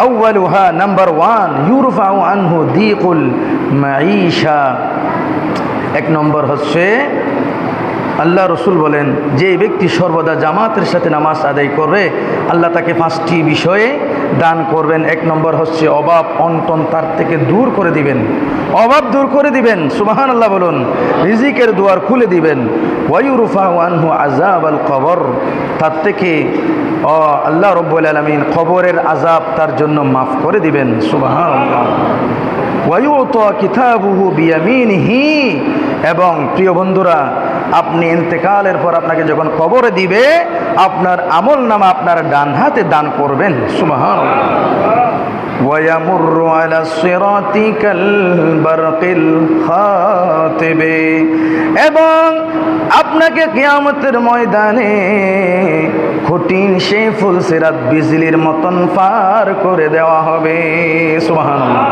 আউয়ালুহা number 1 ইউরফাউ আনহু দিকুল মাঈশা। এক নম্বর হচ্ছে আল্লাহ রসুল বলেন যে ব্যক্তি সর্বদা জামাতের সাথে নামাজ আদায় করবে আল্লাহ তাকে 5টি বিষয়ে দান করবেন। এক নম্বর হচ্ছে অভাব অনটন তার থেকে দূর করে দিবেন, অভাব দূর করে দিবেন, সুবহানাল্লাহ বলুন। রিজিকের দুয়ার খুলে দিবেন। ওয়ায়ুরফাউ আনহু আযাবাল কবর, তার থেকে আল্লাহ রাব্বুল আলামিন কবরের আযাব তার জন্য মাফ করে দিবেন, সুবহানাল্লাহ। ওয়ায়ুতা কিতাবুহু বিয়ামিনিহি, এবং প্রিয় বন্ধুরা আপনি ইন্তেকালের পর আপনাকে যখন কবরে দিবে আপনার আমল নামা আপনার ডান হাতে দান করবেন, সুবহানাল্লাহ। ওয়ায়ামুরু আলা সিরাতি কাল বারকিল খাতিবে, এবং আপনাকে কিয়ামতের ময়দানে কঠিন সেই ফুলসিরাত বিজলির মতন পার করে দেওয়া হবে, সুবহানাল্লাহ।